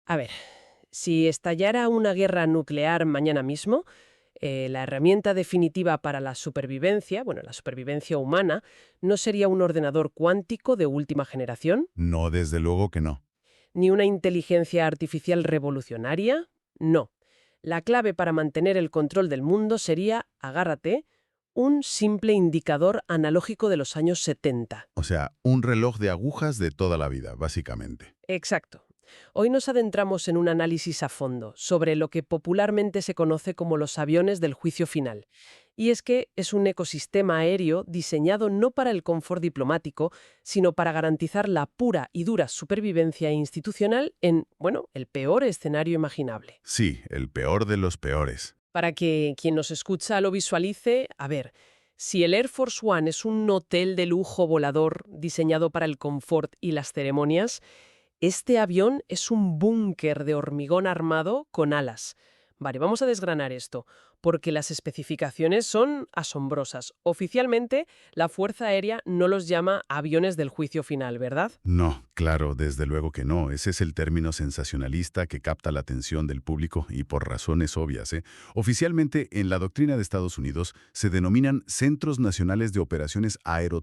A ver, si estallara una guerra nuclear mañana mismo, la herramienta definitiva para la supervivencia, bueno, la supervivencia humana, no sería un ordenador cuántico de última generación, No, desde luego que no. ni una inteligencia artificial revolucionaria, no. La clave para mantener el control del mundo sería, agárrate, un simple indicador analógico de los años 70. O sea, un reloj de agujas de toda la vida, básicamente. Exacto. Hoy nos adentramos en un análisis a fondo sobre lo que popularmente se conoce como los aviones del juicio final. Y es que es un ecosistema aéreo diseñado no para el confort diplomático, sino para garantizar la pura y dura supervivencia institucional en, bueno, el peor escenario imaginable. Sí, el peor de los peores. Para que quien nos escucha lo visualice, a ver, si el Air Force One es un hotel de lujo volador diseñado para el confort y las ceremonias, este avión es un búnker de hormigón armado con alas. Vale, vamos a desgranar esto, porque las especificaciones son asombrosas. Oficialmente, la Fuerza Aérea no los llama aviones del juicio final, ¿verdad? No, claro, desde luego que no. Ese es el término sensacionalista que capta la atención del público y por razones obvias, ¿eh? Oficialmente, en la doctrina de Estados Unidos, se denominan Centros Nacionales de Operaciones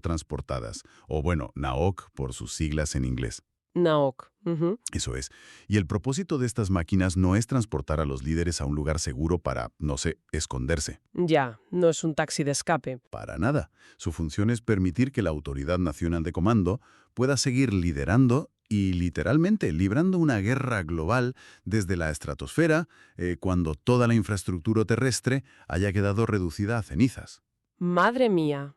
Aerotransportadas, o bueno, NAOC por sus siglas en inglés. NAOC. Ujú. Eso es. Y el propósito de estas máquinas no es transportar a los líderes a un lugar seguro para, no sé, esconderse. Ya, no es un taxi de escape. Para nada. Su función es permitir que la Autoridad Nacional de Comando pueda seguir liderando y literalmente librando una guerra global desde la estratosfera cuando toda la infraestructura terrestre haya quedado reducida a cenizas. Madre mía.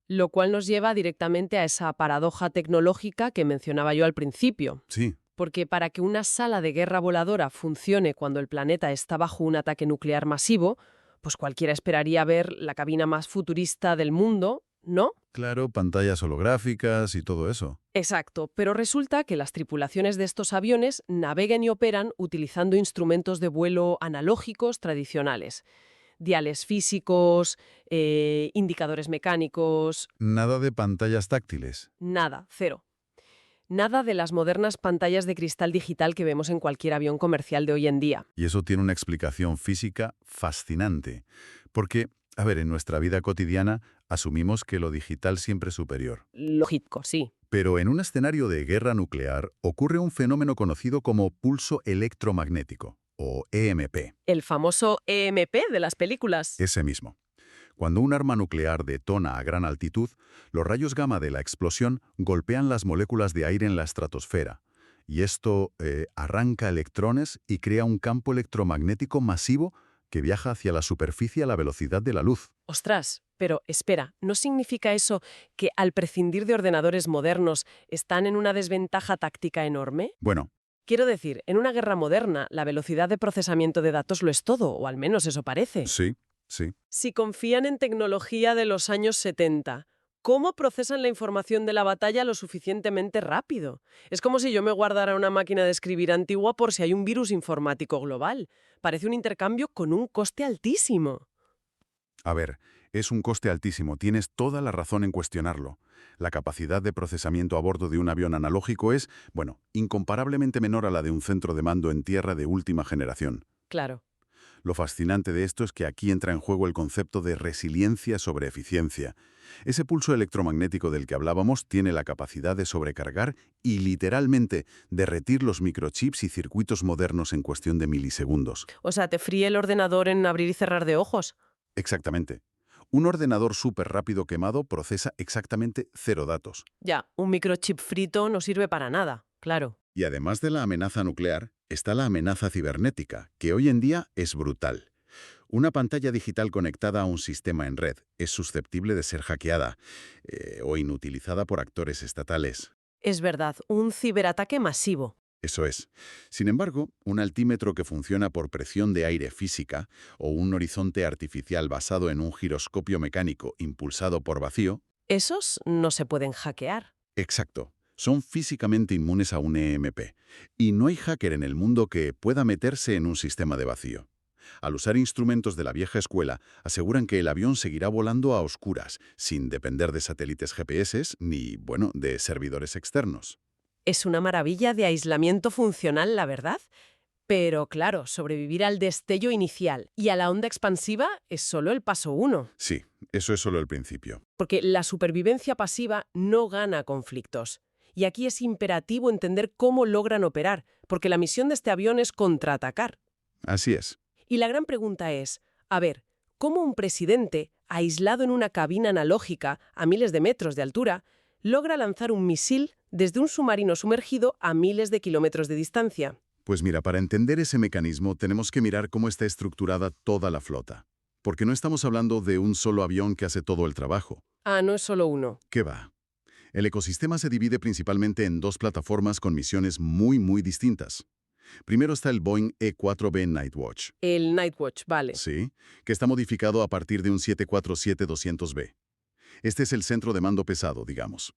Lo cual nos lleva directamente a esa paradoja tecnológica que mencionaba yo al principio. Sí, Porque para que una sala de guerra voladora funcione cuando el planeta está bajo un ataque nuclear masivo, pues cualquiera esperaría ver la cabina más futurista del mundo, ¿no? claro, pantallas holográficas y todo eso. Exacto, pero resulta que las tripulaciones de estos aviones navegan y operan utilizando instrumentos de vuelo analógicos tradicionales. Diales físicos, indicadores mecánicos, Nada de pantallas táctiles. nada, cero. Nada de las modernas pantallas de cristal digital que vemos en cualquier avión comercial de hoy en día. Y eso tiene una explicación física fascinante. Porque, a ver, en nuestra vida cotidiana asumimos que lo digital siempre es superior. Lógico, sí. Pero en un escenario de guerra nuclear ocurre un fenómeno conocido como pulso electromagnético, o EMP. El famoso EMP de las películas. Ese mismo. Cuando un arma nuclear detona a gran altitud, los rayos gamma de la explosión golpean las moléculas de aire en la estratosfera. Y esto arranca electrones y crea un campo electromagnético masivo que viaja hacia la superficie a la velocidad de la luz. Ostras, pero espera, ¿no significa eso que al prescindir de ordenadores modernos están en una desventaja táctica enorme? Bueno, Quiero decir, en una guerra moderna, la velocidad de procesamiento de datos lo es todo, o al menos eso parece. sí, sí. Si confían en tecnología de los años 70, ¿cómo procesan la información de la batalla lo suficientemente rápido? Es como si yo me guardara una máquina de escribir antigua por si hay un virus informático global. Parece un intercambio con un coste altísimo. A ver, es un coste altísimo, tienes toda la razón en cuestionarlo. La capacidad de procesamiento a bordo de un avión analógico es, bueno, incomparablemente menor a la de un centro de mando en tierra de última generación. Claro. Lo fascinante de esto es que aquí entra en juego el concepto de resiliencia sobre eficiencia. Ese pulso electromagnético del que hablábamos tiene la capacidad de sobrecargar y literalmente derretir los microchips y circuitos modernos en cuestión de milisegundos. O sea, te fríe el ordenador en abrir y cerrar de ojos. Exactamente. Un ordenador súper rápido quemado procesa exactamente 0 datos. Ya, un microchip frito no sirve para nada, claro. Y además de la amenaza nuclear, está la amenaza cibernética, que hoy en día es brutal. Una pantalla digital conectada a un sistema en red es susceptible de ser hackeada o inutilizada por actores estatales. Es verdad, un ciberataque masivo. Eso es. Sin embargo, un altímetro que funciona por presión de aire física o un horizonte artificial basado en un giroscopio mecánico impulsado por vacío, Esos no se pueden hackear. exacto, son físicamente inmunes a un EMP. Y no hay hacker en el mundo que pueda meterse en un sistema de vacío. Al usar instrumentos de la vieja escuela, aseguran que el avión seguirá volando a oscuras, sin depender de satélites GPS ni, bueno, de servidores externos. Es una maravilla de aislamiento funcional, la verdad. Pero claro, sobrevivir al destello inicial y a la onda expansiva es solo el paso uno. Sí, eso es solo el principio. Porque la supervivencia pasiva no gana conflictos. Y aquí es imperativo entender cómo logran operar, porque la misión de este avión es contraatacar. Así es. Y la gran pregunta es, a ver, ¿cómo un presidente, aislado en una cabina analógica a miles de metros de altura, logra lanzar un misil desde un submarino sumergido a miles de kilómetros de distancia? Pues mira, para entender ese mecanismo tenemos que mirar cómo está estructurada toda la flota. Porque no estamos hablando de un solo avión que hace todo el trabajo. Ah, no es solo uno. ¿Qué va? El ecosistema se divide principalmente en dos plataformas con misiones muy distintas. Primero está el Boeing E-4B Nightwatch, El Nightwatch, vale. sí, que está modificado a partir de un 747-200B. Este es el centro de mando pesado, digamos.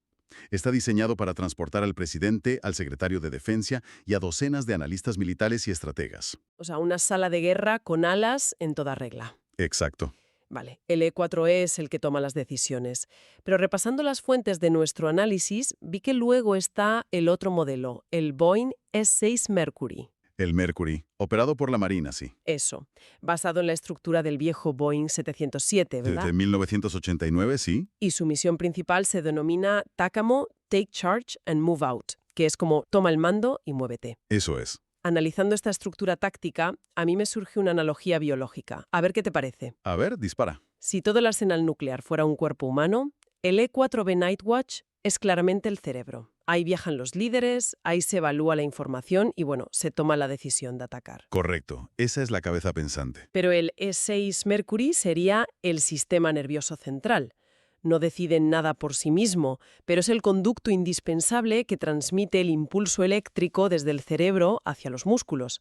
Está diseñado para transportar al presidente, al secretario de Defensa y a docenas de analistas militares y estrategas. O sea, una sala de guerra con alas en toda regla. Exacto. Vale, el E4E es el que toma las decisiones. Pero repasando las fuentes de nuestro análisis, vi que luego está el otro modelo, el Boeing S-6 Mercury. El Mercury, operado por la Marina, sí. Eso, basado en la estructura del viejo Boeing 707, ¿verdad? Desde 1989, sí. Y su misión principal se denomina TACAMO, Take Charge and Move Out, que es como toma el mando y muévete. Eso es. Analizando esta estructura táctica, a mí me surge una analogía biológica. A ver qué te parece. A ver, dispara. Si todo el arsenal nuclear fuera un cuerpo humano, el E-4B Nightwatch es claramente el cerebro. Ahí viajan los líderes, ahí se evalúa la información y, bueno, se toma la decisión de atacar. Correcto. Esa es la cabeza pensante. Pero el E-6 Mercury sería el sistema nervioso central. No decide nada por sí mismo, pero es el conducto indispensable que transmite el impulso eléctrico desde el cerebro hacia los músculos,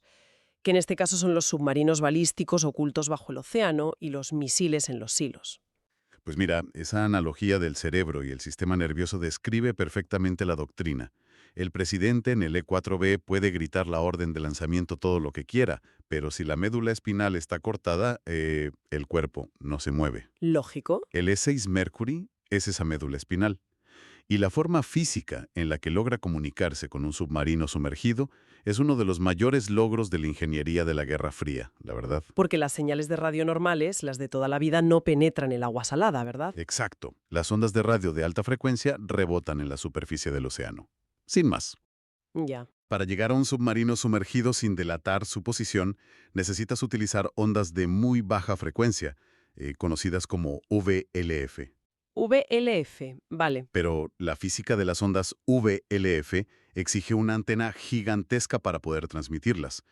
que en este caso son los submarinos balísticos ocultos bajo el océano y los misiles en los silos. Pues mira, esa analogía del cerebro y el sistema nervioso describe perfectamente la doctrina. El presidente en el E-4B puede gritar la orden de lanzamiento todo lo que quiera, pero si la médula espinal está cortada, el cuerpo no se mueve. Lógico. El E-6 Mercury es esa médula espinal. Y la forma física en la que logra comunicarse con un submarino sumergido es uno de los mayores logros de la ingeniería de la Guerra Fría, la verdad. Porque las señales de radio normales, las de toda la vida, no penetran el agua salada, ¿verdad? Exacto. Las ondas de radio de alta frecuencia rebotan en la superficie del océano. Sin más. Ya. Para llegar a un submarino sumergido sin delatar su posición, necesitas utilizar ondas de muy baja frecuencia, conocidas como VLF. VLF, vale. Pero la física de las ondas VLF exige una antena gigantesca para poder transmitirlas.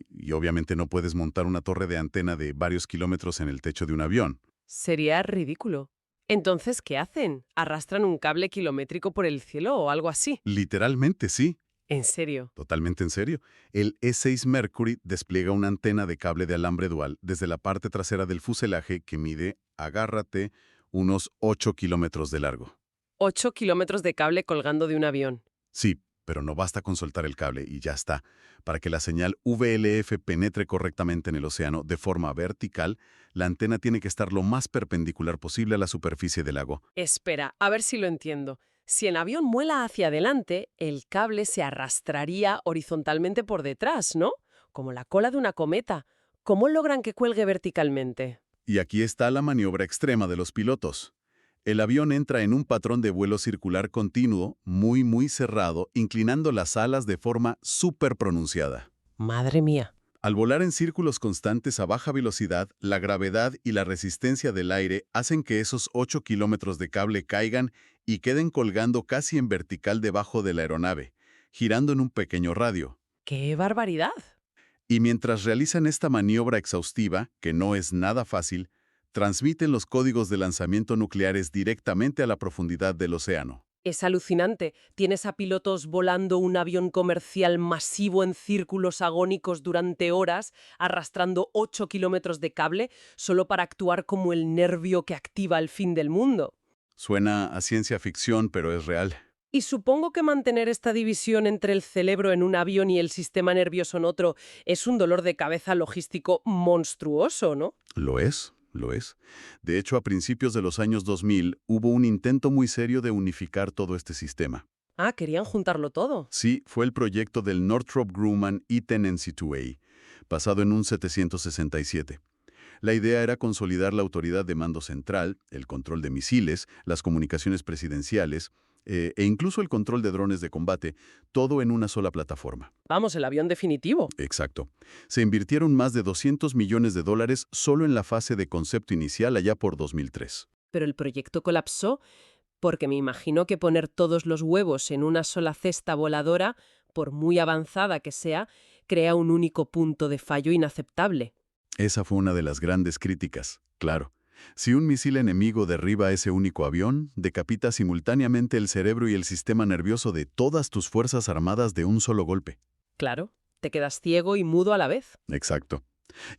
Y obviamente no puedes montar una torre de antena de varios kilómetros en el techo de un avión. Sería ridículo. Entonces, ¿qué hacen? ¿Arrastran un cable kilométrico por el cielo o algo así? Literalmente sí. ¿En serio? Totalmente en serio. El E-6 Mercury despliega una antena de cable de alambre dual desde la parte trasera del fuselaje que mide, agárrate, unos 8 kilómetros de largo. 8 kilómetros de cable colgando de un avión. Sí, pero no basta con soltar el cable y ya está. Para que la señal VLF penetre correctamente en el océano de forma vertical, la antena tiene que estar lo más perpendicular posible a la superficie del lago. Espera, a ver si lo entiendo. Si el avión vuela hacia adelante, el cable se arrastraría horizontalmente por detrás, ¿no? Como la cola de una cometa. ¿Cómo logran que cuelgue verticalmente? Y aquí está la maniobra extrema de los pilotos. El avión entra en un patrón de vuelo circular continuo, muy cerrado, inclinando las alas de forma súper pronunciada. Madre mía. Al volar en círculos constantes a baja velocidad, la gravedad y la resistencia del aire hacen que esos 8 kilómetros de cable caigan y queden colgando casi en vertical debajo de la aeronave, girando en un pequeño radio. ¡Qué barbaridad! Y mientras realizan esta maniobra exhaustiva, que no es nada fácil, transmiten los códigos de lanzamiento nucleares directamente a la profundidad del océano. Es alucinante. Tienes a pilotos volando un avión comercial masivo en círculos agónicos durante horas, arrastrando 8 kilómetros de cable, solo para actuar como el nervio que activa el fin del mundo. Suena a ciencia ficción, pero es real. Y supongo que mantener esta división entre el cerebro en un avión y el sistema nervioso en otro es un dolor de cabeza logístico monstruoso, ¿no? Lo es. De hecho, a principios de los años 2000 hubo un intento muy serio de unificar todo este sistema. Ah, querían juntarlo todo. Sí, fue el proyecto del Northrop Grumman E-10NC2A, basado en un 767. La idea era consolidar la autoridad de mando central, el control de misiles, las comunicaciones presidenciales e incluso el control de drones de combate, todo en una sola plataforma. Vamos, el avión definitivo. Exacto. Se invirtieron más de $200 millones solo en la fase de concepto inicial allá por 2003. Pero el proyecto colapsó porque me imagino que poner todos los huevos en una sola cesta voladora, por muy avanzada que sea, crea un único punto de fallo inaceptable. Esa fue una de las grandes críticas, claro. Si un misil enemigo derriba ese único avión, decapita simultáneamente el cerebro y el sistema nervioso de todas tus fuerzas armadas de un solo golpe. Claro, te quedas ciego y mudo a la vez. Exacto.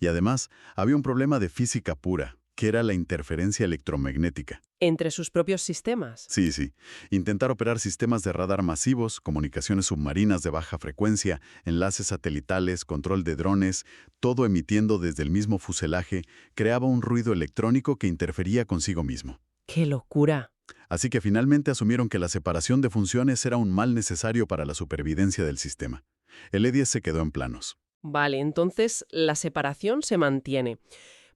Y además, había un problema de física pura, que era la interferencia electromagnética. Entre sus propios sistemas. Sí, sí. Intentar operar sistemas de radar masivos, comunicaciones submarinas de baja frecuencia, enlaces satelitales, control de drones, todo emitiendo desde el mismo fuselaje, creaba un ruido electrónico que interfería consigo mismo. ¡Qué locura! Así que finalmente asumieron que la separación de funciones era un mal necesario para la supervivencia del sistema. El E-10 se quedó en planos. Vale, entonces la separación se mantiene.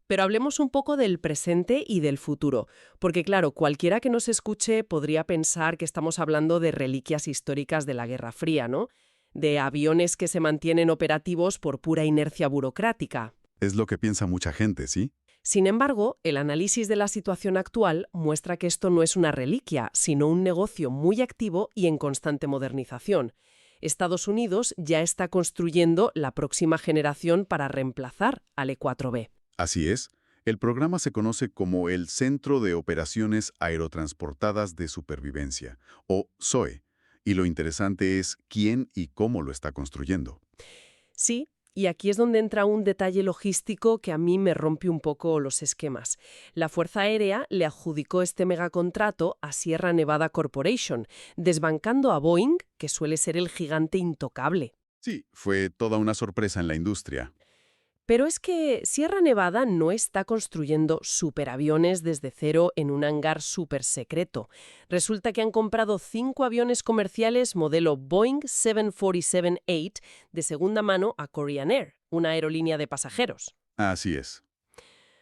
Pero hablemos un poco del presente y del futuro, porque claro, cualquiera que nos escuche podría pensar que estamos hablando de reliquias históricas de la Guerra Fría, ¿no? De aviones que se mantienen operativos por pura inercia burocrática. Es lo que piensa mucha gente, ¿sí? Sin embargo, el análisis de la situación actual muestra que esto no es una reliquia, sino un negocio muy activo y en constante modernización. Estados Unidos ya está construyendo la próxima generación para reemplazar al E-4B. Así es. El programa se conoce como el Centro de Operaciones Aerotransportadas de Supervivencia, o SOE, y lo interesante es quién y cómo lo está construyendo. Sí, y aquí es donde entra un detalle logístico que a mí me rompe un poco los esquemas. La Fuerza Aérea le adjudicó este megacontrato a Sierra Nevada Corporation, desbancando a Boeing, que suele ser el gigante intocable. Sí, fue toda una sorpresa en la industria. Pero es que Sierra Nevada no está construyendo superaviones desde cero en un hangar súper secreto. Resulta que han comprado 5 aviones comerciales modelo Boeing 747-8 de segunda mano a Korean Air, una aerolínea de pasajeros. Así es.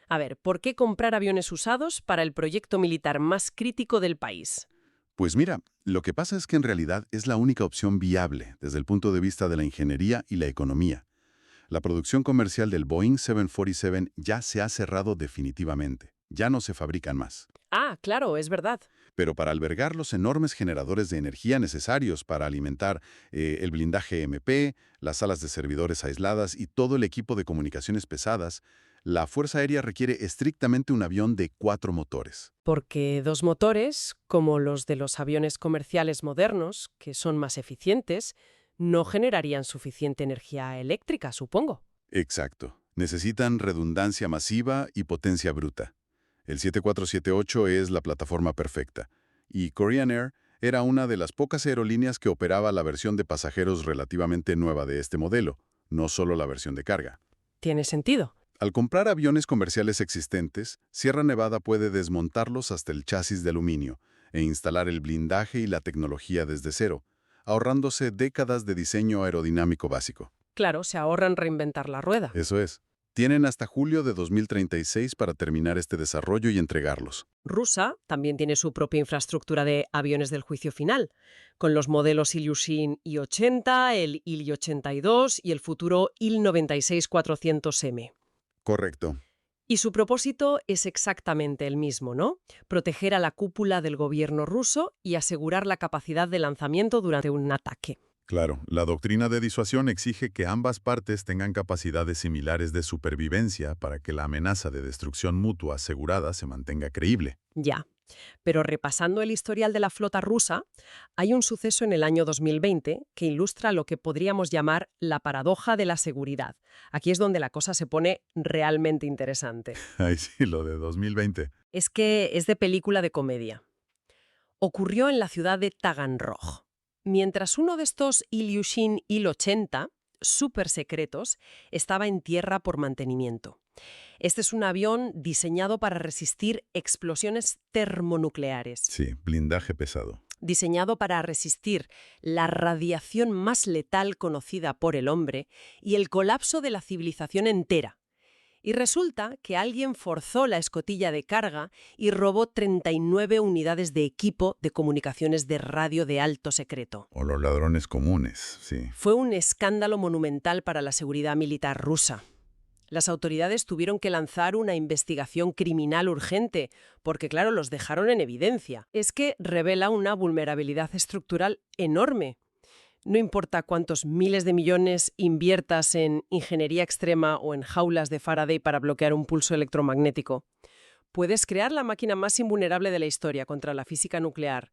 A ver, ¿por qué comprar aviones usados para el proyecto militar más crítico del país? Pues mira, lo que pasa es que en realidad es la única opción viable desde el punto de vista de la ingeniería y la economía. La producción comercial del Boeing 747 ya se ha cerrado definitivamente. Ya no se fabrican más. Ah, claro, es verdad. Pero para albergar los enormes generadores de energía necesarios para alimentar el blindaje MP, las salas de servidores aisladas y todo el equipo de comunicaciones pesadas, la Fuerza Aérea requiere estrictamente un avión de 4 motores. Porque 2 motores, como los de los aviones comerciales modernos, que son más eficientes, no generarían suficiente energía eléctrica, supongo. Exacto. Necesitan redundancia masiva y potencia bruta. El 7478 es la plataforma perfecta. Y Korean Air era una de las pocas aerolíneas que operaba la versión de pasajeros relativamente nueva de este modelo, no solo la versión de carga. ¿Tiene sentido? Al comprar aviones comerciales existentes, Sierra Nevada puede desmontarlos hasta el chasis de aluminio e instalar el blindaje y la tecnología desde cero, ahorrándose décadas de diseño aerodinámico básico. Claro, se ahorran reinventar la rueda. Eso es. Tienen hasta julio de 2036 para terminar este desarrollo y entregarlos. Rusa también tiene su propia infraestructura de aviones del juicio final, con los modelos Ilyushin I-80, el Il-82 y el futuro Il-96-400M. Correcto. Y su propósito es exactamente el mismo, ¿no? Proteger a la cúpula del gobierno ruso y asegurar la capacidad de lanzamiento durante un ataque. Claro, la doctrina de disuasión exige que ambas partes tengan capacidades similares de supervivencia para que la amenaza de destrucción mutua asegurada se mantenga creíble. Ya. Pero repasando el historial de la flota rusa, hay un suceso en el año 2020 que ilustra lo que podríamos llamar la paradoja de la seguridad. Aquí es donde la cosa se pone realmente interesante. Ay, sí, lo de 2020. Es que es de película de comedia. Ocurrió en la ciudad de Taganrog. Mientras uno de estos Ilyushin Il-80, súper secretos, estaba en tierra por mantenimiento. Este es un avión diseñado para resistir explosiones termonucleares. Sí, blindaje pesado. diseñado para resistir la radiación más letal conocida por el hombre y el colapso de la civilización entera. Y resulta que alguien forzó la escotilla de carga y robó 39 unidades de equipo de comunicaciones de radio de alto secreto. O los ladrones comunes, sí. Fue un escándalo monumental para la seguridad militar rusa. Las autoridades tuvieron que lanzar una investigación criminal urgente, porque claro, los dejaron en evidencia. Es que revela una vulnerabilidad estructural enorme. No importa cuántos miles de millones inviertas en ingeniería extrema o en jaulas de Faraday para bloquear un pulso electromagnético, puedes crear la máquina más invulnerable de la historia contra la física nuclear,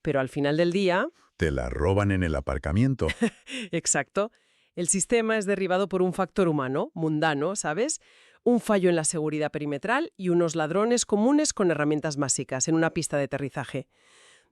pero al final del día... Te la roban en el aparcamiento. Exacto. El sistema es derribado por un factor humano, mundano, ¿sabes? Un fallo en la seguridad perimetral y unos ladrones comunes con herramientas básicas en una pista de aterrizaje.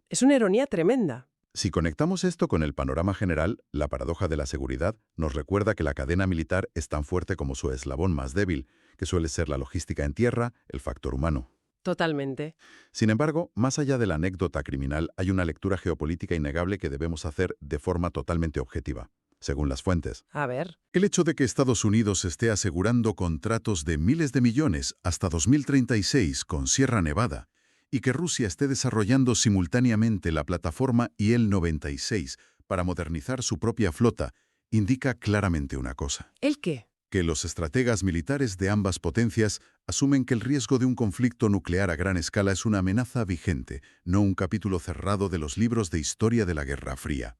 Es una ironía tremenda. Si conectamos esto con el panorama general, la paradoja de la seguridad nos recuerda que la cadena militar es tan fuerte como su eslabón más débil, que suele ser la logística en tierra, el factor humano. Totalmente. Sin embargo, más allá de la anécdota criminal, hay una lectura geopolítica innegable que debemos hacer de forma totalmente objetiva, según las fuentes. A ver. El hecho de que Estados Unidos esté asegurando contratos de miles de millones hasta 2036 con Sierra Nevada y que Rusia esté desarrollando simultáneamente la plataforma IL-96 para modernizar su propia flota, indica claramente una cosa. ¿El qué? Que los estrategas militares de ambas potencias asumen que el riesgo de un conflicto nuclear a gran escala es una amenaza vigente, no un capítulo cerrado de los libros de historia de la Guerra Fría.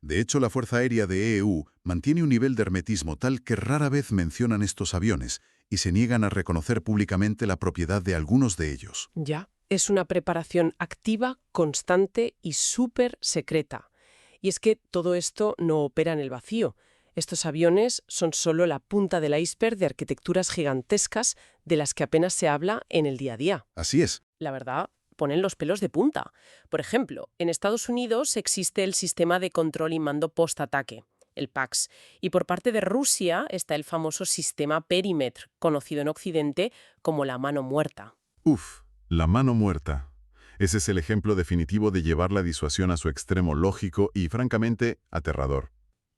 De hecho, la Fuerza Aérea de EU mantiene un nivel de hermetismo tal que rara vez mencionan estos aviones y se niegan a reconocer públicamente la propiedad de algunos de ellos. Ya. Es una preparación activa, constante y súper secreta. Y es que todo esto no opera en el vacío. Estos aviones son solo la punta del iceberg de arquitecturas gigantescas de las que apenas se habla en el día a día. Así es. La verdad, ponen los pelos de punta. Por ejemplo, en Estados Unidos existe el Sistema de Control y Mando Post-Ataque, el PAX, y por parte de Rusia está el famoso Sistema Perimetr, conocido en Occidente como la mano muerta. La mano muerta. Ese es el ejemplo definitivo de llevar la disuasión a su extremo lógico y, francamente, aterrador.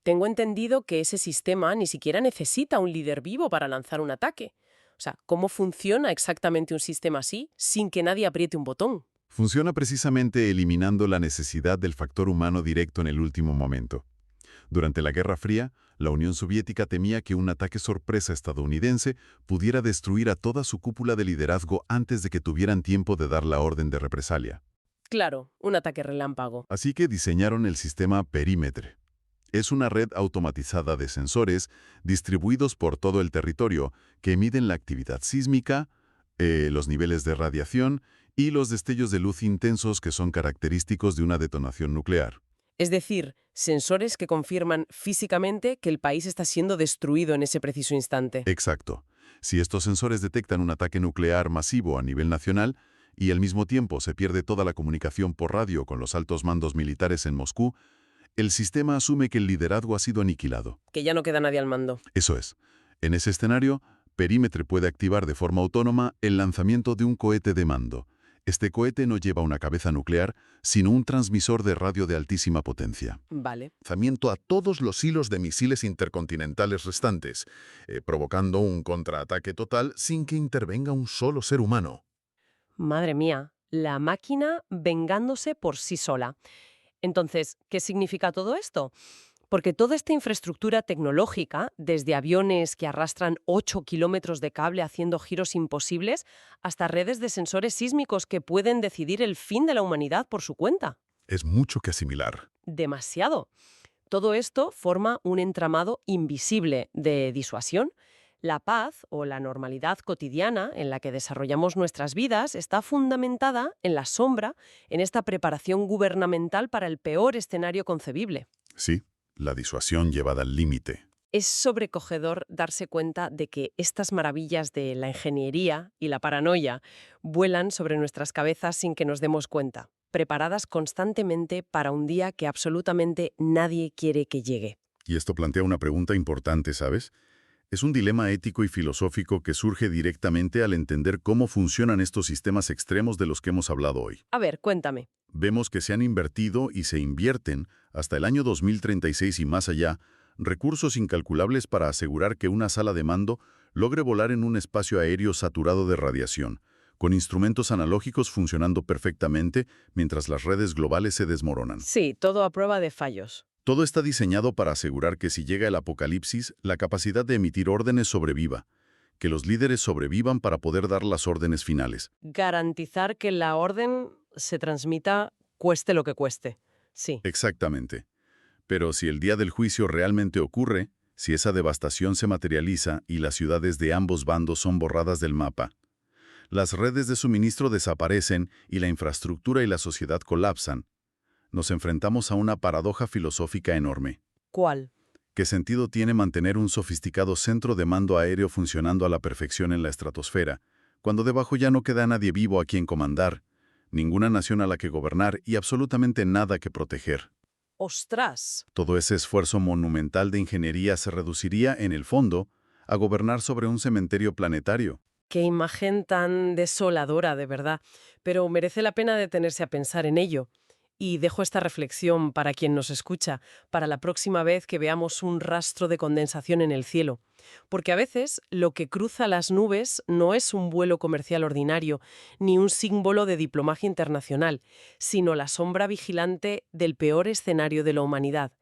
Tengo entendido que ese sistema ni siquiera necesita un líder vivo para lanzar un ataque. O sea, ¿cómo funciona exactamente un sistema así sin que nadie apriete un botón? Funciona precisamente eliminando la necesidad del factor humano directo en el último momento. Durante la Guerra Fría, la Unión Soviética temía que un ataque sorpresa estadounidense pudiera destruir a toda su cúpula de liderazgo antes de que tuvieran tiempo de dar la orden de represalia. Claro, un ataque relámpago. Así que diseñaron el sistema Perimetr. Es una red automatizada de sensores distribuidos por todo el territorio que miden la actividad sísmica, los niveles de radiación y los destellos de luz intensos que son característicos de una detonación nuclear. Es decir, sensores que confirman físicamente que el país está siendo destruido en ese preciso instante. Exacto. Si estos sensores detectan un ataque nuclear masivo a nivel nacional y al mismo tiempo se pierde toda la comunicación por radio con los altos mandos militares en Moscú, el sistema asume que el liderazgo ha sido aniquilado. Que ya no queda nadie al mando. Eso es. En ese escenario, Perimetr puede activar de forma autónoma el lanzamiento de un cohete de mando. Este cohete no lleva una cabeza nuclear, sino un transmisor de radio de altísima potencia. Vale. Lanzamiento a todos los hilos de misiles intercontinentales restantes, provocando un contraataque total sin que intervenga un solo ser humano. Madre mía, la máquina vengándose por sí sola. Entonces, ¿qué significa todo esto? Porque toda esta infraestructura tecnológica, desde aviones que arrastran 8 kilómetros de cable haciendo giros imposibles, hasta redes de sensores sísmicos que pueden decidir el fin de la humanidad por su cuenta. Es mucho que asimilar. Demasiado. Todo esto forma un entramado invisible de disuasión. La paz o la normalidad cotidiana en la que desarrollamos nuestras vidas está fundamentada en la sombra, en esta preparación gubernamental para el peor escenario concebible. Sí, la disuasión llevada al límite. Es sobrecogedor darse cuenta de que estas maravillas de la ingeniería y la paranoia vuelan sobre nuestras cabezas sin que nos demos cuenta, preparadas constantemente para un día que absolutamente nadie quiere que llegue. Y esto plantea una pregunta importante, ¿sabes? Es un dilema ético y filosófico que surge directamente al entender cómo funcionan estos sistemas extremos de los que hemos hablado hoy. A ver, cuéntame. Vemos que se han invertido y se invierten, hasta el año 2036 y más allá, recursos incalculables para asegurar que una sala de mando logre volar en un espacio aéreo saturado de radiación, con instrumentos analógicos funcionando perfectamente mientras las redes globales se desmoronan. Sí, todo a prueba de fallos. Todo está diseñado para asegurar que si llega el apocalipsis, la capacidad de emitir órdenes sobreviva, que los líderes sobrevivan para poder dar las órdenes finales. Garantizar que la orden se transmita cueste lo que cueste. Sí. Exactamente. Pero si el día del juicio realmente ocurre, si esa devastación se materializa y las ciudades de ambos bandos son borradas del mapa, las redes de suministro desaparecen y la infraestructura y la sociedad colapsan, nos enfrentamos a una paradoja filosófica enorme. ¿Cuál? ¿Qué sentido tiene mantener un sofisticado centro de mando aéreo funcionando a la perfección en la estratosfera, cuando debajo ya no queda nadie vivo a quien comandar, ninguna nación a la que gobernar y absolutamente nada que proteger? ¡Ostras! Todo ese esfuerzo monumental de ingeniería se reduciría, en el fondo, a gobernar sobre un cementerio planetario. Qué imagen tan desoladora, de verdad. Pero merece la pena detenerse a pensar en ello. Y dejo esta reflexión para quien nos escucha, para la próxima vez que veamos un rastro de condensación en el cielo. Porque a veces lo que cruza las nubes no es un vuelo comercial ordinario, ni un símbolo de diplomacia internacional, sino la sombra vigilante del peor escenario de la humanidad.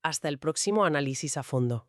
Hasta el próximo análisis a fondo.